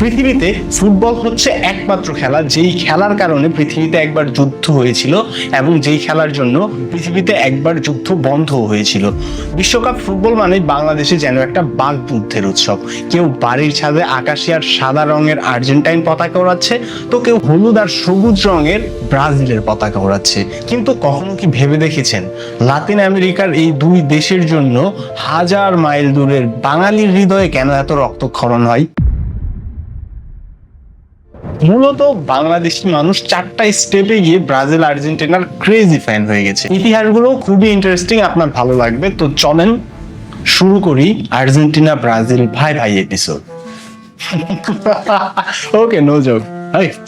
পৃথিবীতে ফুটবল হচ্ছে একমাত্র খেলা যেই খেলার কারণে পৃথিবীতে একবার যুদ্ধ হয়েছিল এবং যেই খেলার জন্য পৃথিবীতে একবার যুদ্ধ বন্ধ হয়েছিল। বিশ্বকাপ ফুটবল মানে বাংলাদেশে যেন একটা বাক যুদ্ধের উৎসব। কেউ বাড়ির ছাদে আকাশি আর সাদা রঙের আর্জেন্টাইন পতাকা ওড়াচ্ছে, তো কেউ হলুদ আর সবুজ রঙের ব্রাজিলের পতাকা ওড়াচ্ছে। কিন্তু কখনো কি ভেবে দেখেছেন লাতিন আমেরিকার এই দুই দেশের জন্য হাজার মাইল দূরের বাঙালির হৃদয়ে কেন এত রক্তক্ষরণ হয়? মূলত বাংলাদেশি মানুষ 4টা স্টেপে গিয়ে ব্রাজিল আর্জেন্টিনার ক্রেজি ফ্যান হয়ে গেছে। ইতিহাসগুলো খুবই ইন্টারেস্টিং, আপনার ভালো লাগবে। তো চলেন শুরু করি আর্জেন্টিনা ব্রাজিল ভাই ভাই episode. Okay, no joke,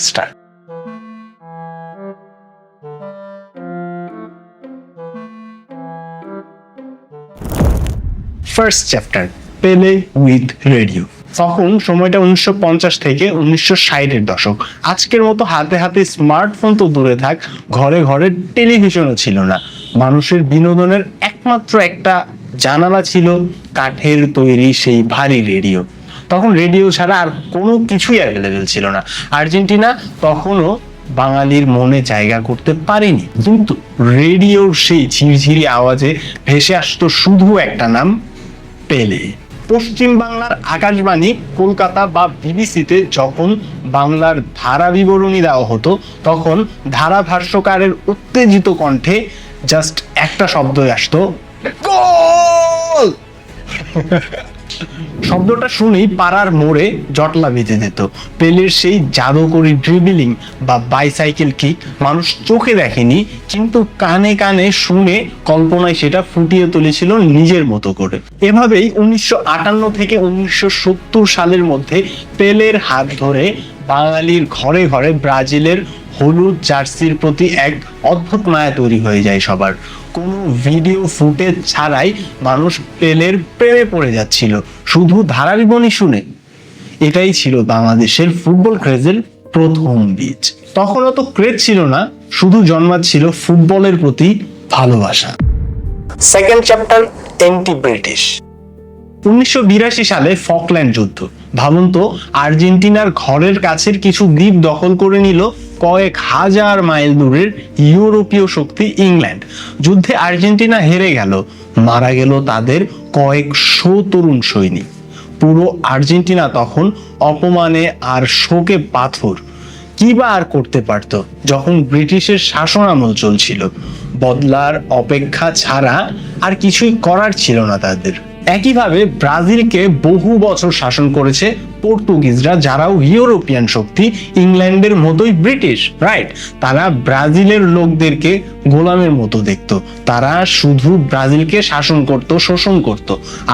start. First chapter, Pele with radio. তখন সময়টা 1950 থেকে 1960-এর দশক। আজকের মতো হাতে হাতে স্মার্টফোন তো দূরে থাক, ঘরে ঘরে টেলিভিশনও ছিল না। মানুষের বিনোদনের একমাত্র একটা জানালা ছিল কাঠের তৈরি সেই ভারী রেডিও। তখন রেডিও ছাড়া আর কোনো কিছুই অ্যাভেলেবেল ছিল না। আর্জেন্টিনা তখনও বাঙালির মনে জায়গা করতে পারেনি, কিন্তু রেডিওর সেই ঝিরঝিরি আওয়াজে ভেসে আসতো শুধু একটা নাম, পেলে। পশ্চিম বাংলার আকাশবাণী, কলকাতা বা বিবিসিতে যখন বাংলার ধারা বিবরণী দেওয়া হতো, তখন ধারাভাষ্যকারের উত্তেজিত কণ্ঠে জাস্ট একটা শব্দই আসতো, গোল। শব্দটা শুনেই পাড়ার মোড়ে জটলা বেজে যেত। পেলের সেই জাদুকরি ড্রিবলিং বা বাইসাইকেল কিক মানুষ চোখে দেখেনি, কিন্তু কানে কানে শুনে কল্পনায় সেটা ফুটিয়ে তুলেছিল নিজের মতো করে। এভাবেই 1958 থেকে 1970 সালের মধ্যে পেলের হাত ধরে বাঙালির ঘরে ঘরে ব্রাজিলের হলুদ জার্সির প্রতি এক অদ্ভুত মায়া তৈরি হয়ে যায় সবার। কোনো ভিডিও ফুটেজ ছাড়াই মানুষ পেলের প্রেমে পড়ে যাচ্ছিল শুধু ধারাবিবরণী শুনে। এটাই ছিল বাংলাদেশের ফুটবল ক্রেজের প্রথম বীজ। তখনও তো ক্রেজ ছিল না, শুধু জন্মাচ্ছিল ফুটবলের প্রতি ভালোবাসা। Second chapter, anti British. 1982 সালে ফকল্যান্ড যুদ্ধ। ভাবুন তো, আর্জেন্টিনার ঘরের কাছের কিছু দ্বীপ দখল করে নিল কয়েক হাজার মাইল দূরের ইউরোপীয় শক্তি ইংল্যান্ড। যুদ্ধে আর্জেন্টিনা হেরে গেল, মারা গেল তাদের কয়েকশো তরুণ সৈনিক। পুরো আর্জেন্টিনা তখন অপমানে আর শোকে পাথর। কি বা আর করতে পারত যখন ব্রিটিশের শাসন আমল চলছিল? বদলার অপেক্ষা ছাড়া আর কিছুই করার ছিল না তাদের। একইভাবে ব্রাজিলকে বহু বছর শাসন করেছে পর্তুগিজরা, যারাও ইউরোপিয়ান শক্তি, ইংল্যান্ডের মতোই ব্রিটিশ, রাইট? তারা ব্রাজিলের লোকদেরকে গোলামের মতো দেখতো। তারা শুধু ব্রাজিলকে শাসন করত, শোষণ করত।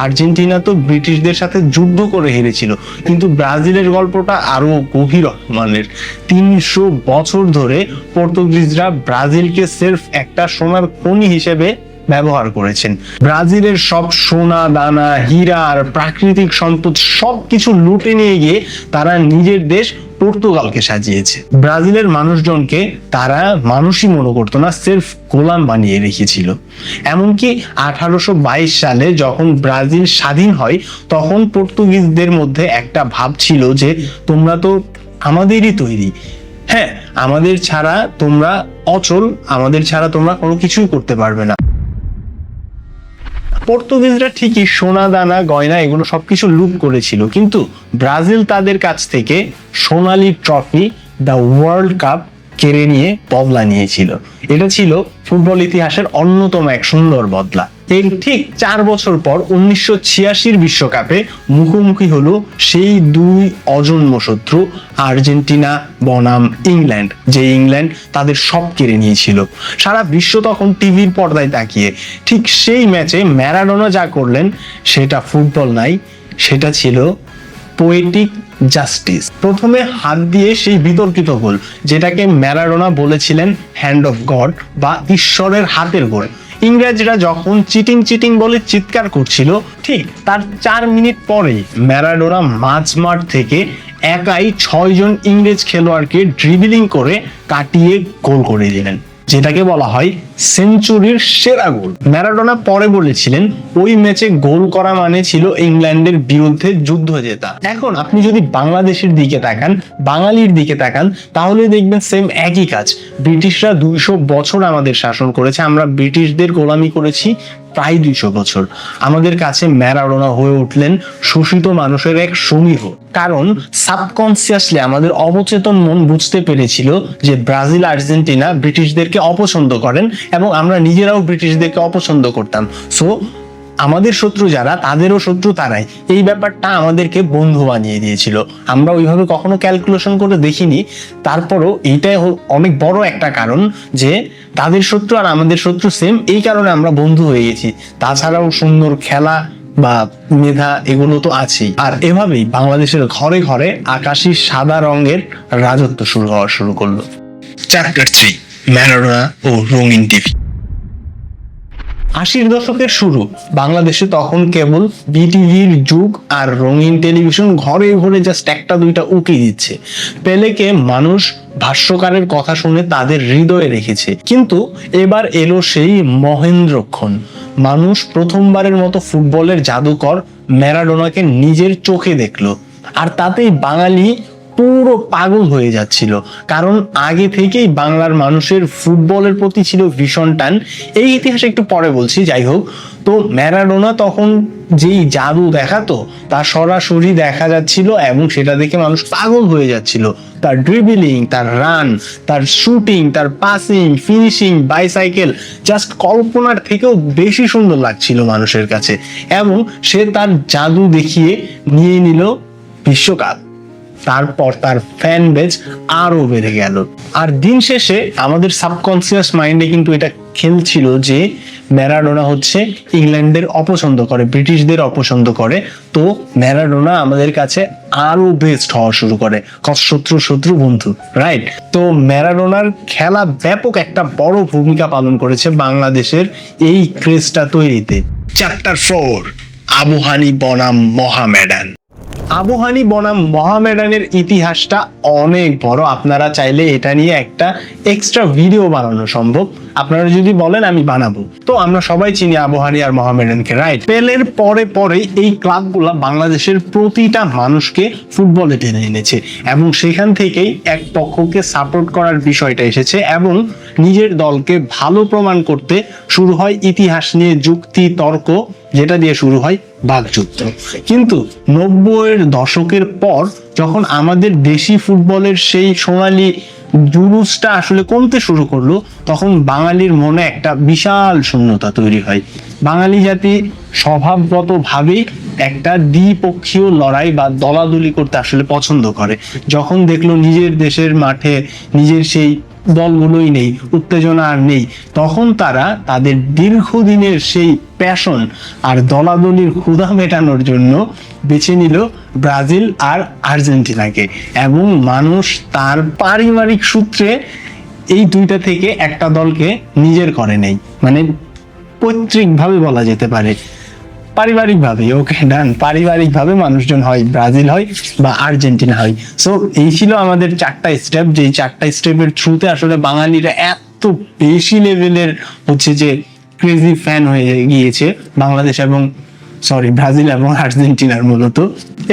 আর্জেন্টিনা তো ব্রিটিশদের সাথে যুদ্ধ করে হেরেছিল, কিন্তু ব্রাজিলের গল্পটা আরো গভীর মানের। 300 বছর ধরে পর্তুগিজরা ব্রাজিলকে সির্ফ একটা সোনার খনি হিসেবে ব্যবহার করেছেন। ব্রাজিলের সব সোনা দানা, হীরা আর প্রাকৃতিক সম্পদ সবকিছু লুটে নিয়ে গিয়ে তারা নিজের দেশ পর্তুগালকে সাজিয়েছে। ব্রাজিলের মানুষজনকে তারা মানুষই মনে করতো না, সির্ফ গোলাম বানিয়ে রেখেছিল। এমনকি 1822 সালে যখন ব্রাজিল স্বাধীন হয়, তখন পর্তুগিজদের মধ্যে একটা ভাব ছিল যে তোমরা তো আমাদেরই তৈরি, হ্যাঁ, আমাদের ছাড়া তোমরা অচল, আমাদের ছাড়া তোমরা কোনো কিছুই করতে পারবে না। পর্তুগিজরা ঠিকই সোনা দানা গয়না এগুলো সবকিছু লুট করেছিল, কিন্তু ব্রাজিল তাদের কাছ থেকে সোনালী ট্রফি, দ্য ওয়ার্ল্ড কাপ কেড়ে নিয়ে বদলা নিয়েছিল। এটা ছিল ফুটবল ইতিহাসের অন্যতম এক সুন্দর বদলা। এর ঠিক 4 বছর পর 1986 বিশ্বকাপে মুখোমুখি হলো সেই দুই অজন্ম শত্রু, আর্জেন্টিনা বনাম ইংল্যান্ড, যে ইংল্যান্ড তাদের সব কেড়ে নিয়েছিল। সারা বিশ্ব তখন টিভির পর্দায় তাকিয়ে। ঠিক সেই ম্যাচে ম্যারাডোনা যা করলেন সেটা ফুটবল নাই, সেটা ছিল পোয়েটিক জাস্টিস। প্রথমে হাত দিয়ে সেই বিতর্কিত গোল, যেটাকে ম্যারাডোনা বলেছিলেন হ্যান্ড অফ গড বা ঈশ্বরের হাতের গোল। ইংরেজরা যখন চিটিং চিটিং বলে চিৎকার করছিল, ঠিক তার 4 মিনিট পরেই ম্যারাডোনা মাঝমাঠ থেকে একাই 6 জন ইংরেজ খেলোয়াড়কে ড্রিবলিং করে কাটিয়ে গোল করে দিলেন। যেটাকে বলা হয় সেঞ্চুরির সেরা গোল। ম্যারাডোনা পরে বলেছিলেন ওই ম্যাচে গোল করা মানে ছিল ইংল্যান্ডের বিরুদ্ধে যুদ্ধ জেতা। এখন আপনি যদি বাংলাদেশের দিকে তাকান, বাঙালির দিকে তাকান, তাহলে দেখবেন সেম একই কাজ। ব্রিটিশরা 200 বছর আমাদের শাসন করেছে, আমরা ব্রিটিশদের গোলামি করেছি প্রায় 200 বছর। আমাদের কাছে ম্যারাডোনা হয়ে উঠলেন শোষিত মানুষের এক সমীহ। কারণ সাবকনসিয়াসলি আমাদের অবচেতন মন বুঝতে পেরেছিল যে ব্রাজিল আর্জেন্টিনা ব্রিটিশদেরকে অপছন্দ করেন এবং আমরা নিজেরাও ব্রিটিশদেরকে অপছন্দ করতাম। সো আমাদের শত্রু যারা, তাদেরও শত্রু তারাই। এই ব্যাপারটা আমাদেরকে বন্ধু বানিয়ে দিয়েছিল। আমরা ওইভাবে কখনো ক্যালকুলেশন করে দেখিনি। তারপরও এইটাই অনেক বড় একটা কারণ যে তাদের শত্রু আর আমাদের শত্রু সেম, এই কারণে আমরা বন্ধু হয়ে গেছি। তাছাড়াও সুন্দর খেলা বা মেধা এগুলো তো আছেই। আর এভাবেই বাংলাদেশের ঘরে ঘরে আকাশি সাদা রঙের রাজত্ব শুরু করলো। চ্যাপ্টার 3, ম্যারাডোনা ও রঙিন টিভি। 80-র দশকের শুরু। বাংলাদেশে তখন কেবল বিটিভির যুগ, আর রঙিন টেলিভিশন ঘরে ঘরে জাস্ট একটা দুইটা উকি দিচ্ছে। পেলেকে মানুষ ভাষ্যকারের কথা শুনে তাদের হৃদয়ে রেখেছে। কিন্তু এবার এলো সেই মহেন্দ্রক্ষণ। মানুষ প্রথমবারের মতো ফুটবলের জাদুকর ম্যারাডোনাকে নিজের চোখে দেখলো, আর তাতেই বাঙালি পুরো পাগল হয়ে যাচ্ছিল। কারণ আগে থেকেই বাংলার মানুষের ফুটবলের প্রতি ছিল ভীষণ টান। এই ইতিহাস একটু পরে বলছি, যাই হোক। তো ম্যারাডোনা তখন যেই জাদু দেখাতো তা সরাসরি দেখা যাচ্ছিল এবং সেটা দেখে মানুষ পাগল হয়ে যাচ্ছিল। তার ড্রিবলিং, তার রান, তার শুটিং, তার পাসিং, ফিনিশিং, বাইসাইকেল জাস্ট কল্পনার থেকেও বেশি সুন্দর লাগছিল মানুষের কাছে। এবং সে তার জাদু দেখিয়ে নিয়ে নিল বিশ্বকাপ। তারপর তার ফ্যান বেজ আরো বেড়ে গেল। আর দিন শেষে আমাদের সাবকনসিয়াস মাইন্ডে কিন্তু এটা খেলছিল যে ম্যারাডোনা হচ্ছে ইংল্যান্ডের অপছন্দ করে, ব্রিটিশদের অপছন্দ করে। তো ম্যারাডোনা আমাদের কাছে আরো বেস্ট হওয়া শুরু করে, শত্রু বন্ধু, রাইট? তো ম্যারাডোনার খেলা ব্যাপক একটা বড় ভূমিকা পালন করেছে বাংলাদেশের এই ক্রেজটা তৈরিতে। চ্যাপ্টার 4, আবু-হানি বনাম মোহামেডান। আবু-হানি বনাম মোহামেডানের ইতিহাসটা অনেক বড়। আপনারা চাইলে এটা নিয়ে একটা এক্সট্রা ভিডিও বানানো সম্ভব। আপনারা যদি বলেন আমি বানাবো। তো আমরা সবাই চিনি আবু-হানি আর মোহামেডানকে, রাইট? পেলের পরে এই ক্লাবগুলা বাংলাদেশের প্রতিটা মানুষকে ফুটবলে টেনে এনেছে এবং সেখান থেকেই এক পক্ষকে সাপোর্ট করার বিষয়টা এসেছে এবং নিজের দলকে ভালো প্রমাণ করতে শুরু হয় ইতিহাস নিয়ে যুক্তি তর্ক, যেটা দিয়ে শুরু হয় বাকযুদ্ধ। কিন্তু 90-এর দশকের পর যখন আমাদের দেশি ফুটবলের সেই সোনালী জুলুসটা আসলে কমতে শুরু করলো, তখন বাঙালির মনে একটা বিশাল শূন্যতা তৈরি হয়। বাঙালি জাতি স্বভাবগতভাবেই একটা দ্বিপক্ষীয় লড়াই বা দলাদলি করতে আসলে পছন্দ করে। যখন দেখলো নিজের দেশের মাঠে নিজের সেই দলগুলোই নেই, উত্তেজনা আর নেই, তখন তারা তাদের দীর্ঘদিনের সেই প্যাশন আর দলাদলির ক্ষুধা মেটানোর জন্য বেছে নিল ব্রাজিল আর আর্জেন্টিনাকে। এবং মানুষ তার পারিবারিক সূত্রে এই দুইটা থেকে একটা দলকে নিজের করে নেই, মানে পৈতৃকভাবে বলা যেতে পারে, পারিবারিকভাবে। ওকে, ডান, পারিবারিকভাবে মানুষজন হয় ব্রাজিল হয় বা আর্জেন্টিনা হয়। সো এই ছিল আমাদের 4টা স্টেপ, যেই 4টা স্টেপের থ্রুতে আসলে বাঙালিরা এত বেশি লেভেলের হচ্ছে যে ক্রেজি ফ্যান হয়ে গিয়েছে বাংলাদেশ এবং ব্রাজিল এবং আর্জেন্টিনার মূলত।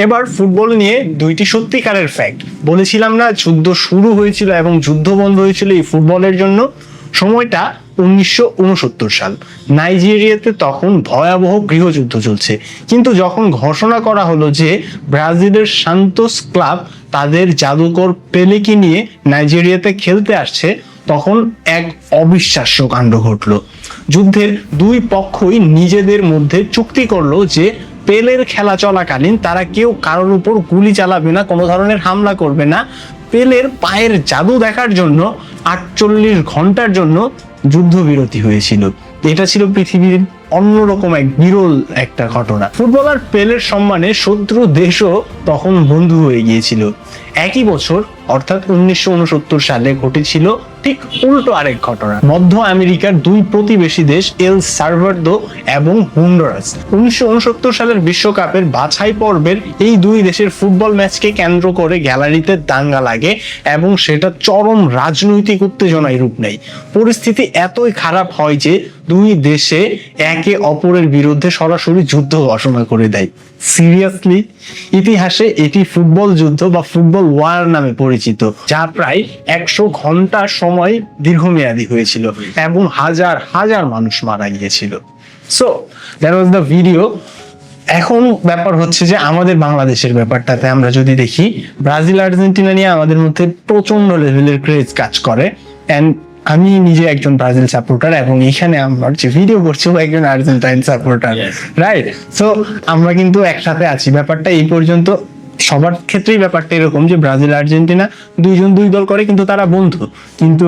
এবার ফুটবল নিয়ে 2টি সত্যিকারের ফ্যাক্ট। বলেছিলাম না যুদ্ধ শুরু হয়েছিল এবং যুদ্ধ বন্ধ হয়েছিল এই ফুটবলের জন্য। সময়টা 1969 সাল। নাইজেরিয়াতে তখন ভয়াবহ গৃহযুদ্ধ চলছে। কিন্তু যখন ঘোষণা করা হলো যে ব্রাজিলের সান্তোস ক্লাব তাদের জাদুকর পেলেকে নিয়ে নাইজেরিয়াতে খেলতে আসছে, তখন এক অবিশ্বাস্য কাণ্ড ঘটলো। যুদ্ধের দুই পক্ষই নিজেদের মধ্যে চুক্তি করলো যে পেলের খেলা চলাকালীন তারা কেউ কারোর উপর গুলি চালাবে না, কোনো ধরনের হামলা করবে না। পেলের পায়ের জাদু দেখার জন্য 48 ঘন্টার জন্য যুদ্ধবিরতি হয়েছিল। এটা ছিল পৃথিবীর অন্যরকম এক বিরল একটা ঘটনা। ফুটবলার পেলের সম্মানে শত্রু দেশও তখন বন্ধু হয়ে গিয়েছিল। একই বছর অর্থাৎ 1969 সালে ঘটেছিল ঠিক উল্টো আরেক ঘটনা। মধ্য আমেরিকার দুই প্রতিবেশী দেশ এল সালভাদোর এবং হন্ডুরাস 1969 সালের বিশ্বকাপের বাছাই পর্বের এই দুই দেশের ফুটবল ম্যাচকে কেন্দ্র করে গ্যালারিতে দাঙ্গা লাগে এবং সেটা চরম রাজনৈতিক উত্তেজনায় রূপ নেয়। পরিস্থিতি এতই খারাপ হয় যে দুই দেশে একে অপরের বিরুদ্ধে সরাসরি যুদ্ধ ঘোষণা করে দেয়। সিরিয়াসলি, ইতিহাসে এটি ফুটবল যুদ্ধ বা ফুটবল ওয়ার নামে পরিচিত, যা প্রায় 100 ঘন্টা সময় দীর্ঘমেয়াদী হয়েছিল এবং হাজার হাজার মানুষ মারা গিয়েছিল। So that was the video. এখন ব্যাপার হচ্ছে যে আমাদের বাংলাদেশের ব্যাপারটাতে আমরা যদি দেখি, ব্রাজিল আর্জেন্টিনা নিয়ে আমাদের মধ্যে প্রচন্ড লেভেলের ক্রেজ কাজ করে। এন্ড আমি নিজে একজন ব্রাজিল সাপোর্টার এবং এখানে আমার যে ভিডিও করছি ও একজন আর্জেন্টাইন সাপোর্টার, রাইট? সো আমরা কিন্তু একসাথে আছি। ব্যাপারটা এই পর্যন্ত সবার ক্ষেত্রেই ব্যাপারটা এরকম যে ব্রাজিল আর্জেন্টিনা দুইজন দুই দল করে কিন্তু তারা বন্ধু। কিন্তু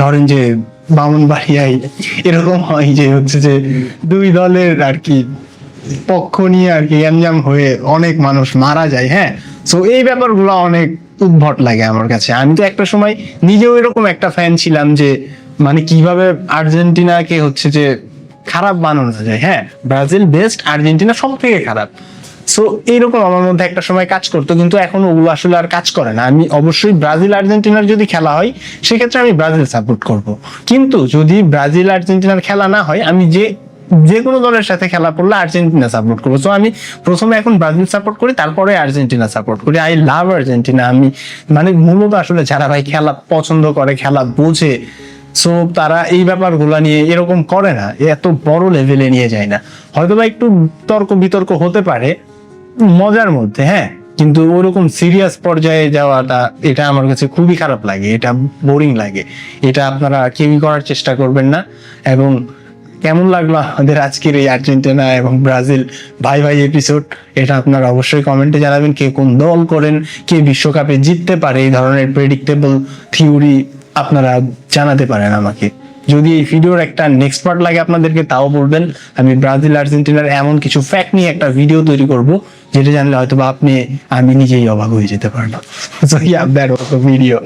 ধরেন যে বামনবাড়িয়ায় এরকম হয় যে হচ্ছে যে দুই দলের আর কি পক্ষ নিয়ে আর কি গ্যাঞ্জাম হয়ে অনেক মানুষ মারা যায়। হ্যাঁ, সো এই ব্যাপারগুলো অনেক উদ্ভট লাগে আমার কাছে। আমি তো একটা সময় নিজেও এরকম একটা ফ্যান ছিলাম যে মানে কিভাবে আর্জেন্টিনাকে হচ্ছে যে খারাপ বানানো যায়। হ্যাঁ, ব্রাজিল বেস্ট, আর্জেন্টিনা সব থেকে খারাপ। সো এইরকম আমার মধ্যে একটা সময় কাজ করতো, কিন্তু এখন ওগুলো আসলে আর কাজ করে না। আমি অবশ্যই ব্রাজিল আর্জেন্টিনার যদি খেলা হয় সেক্ষেত্রে আমি ব্রাজিল সাপোর্ট করব, কিন্তু যদি ব্রাজিল আর্জেন্টিনার খেলা না হয় আমি যে কোনো দলের সাথে খেলা পড়লে আর্জেন্টিনা সাপোর্ট করবো। তো আমি প্রথমে এখন ব্রাজিল সাপোর্ট করি, তারপরে আর্জেন্টিনা সাপোর্ট করি। I love Argentina. আমি মানে মূলত আসলে যারা ভাই খেলা পছন্দ করে, খেলা বোঝে, সো তারা এই ব্যাপারগুলো নিয়ে এরকম করে না, এত বড় লেভেলে নিয়ে যায় না। হয়তো বা একটু তর্ক বিতর্ক হতে পারে মজার মধ্যে, হ্যাঁ, কিন্তু ওরকম সিরিয়াস পর্যায়ে যাওয়াটা এটা আমার কাছে খুবই খারাপ লাগে, এটা বোরিং লাগে। এটা আপনারা কেউই করার চেষ্টা করবেন না। এবং কেমন লাগলো আমাদের আজকের এই আর্জেন্টিনা এবং ব্রাজিল ভাই ভাই এপিসোড, এটা আপনারা অবশ্যই কমেন্টে জানাবেন। কে কোন দল করেন, কে বিশ্বকাপে জিততে পারে, এই ধরনের প্রেডিক্টেবল থিওরি আপনারা জানাতে পারেন আমাকে। যদি এই ভিডিওর একটা নেক্সট পার্ট লাগে আপনাদেরকে তাও বলবেন। আমি ব্রাজিল আর্জেন্টিনার এমন কিছু ফ্যাক্ট নিয়ে একটা ভিডিও তৈরি করব যেটা জানলে হয়তো বা আমি নিজেই অবাক হয়ে যেতে পারবো। So yeah, that was the video.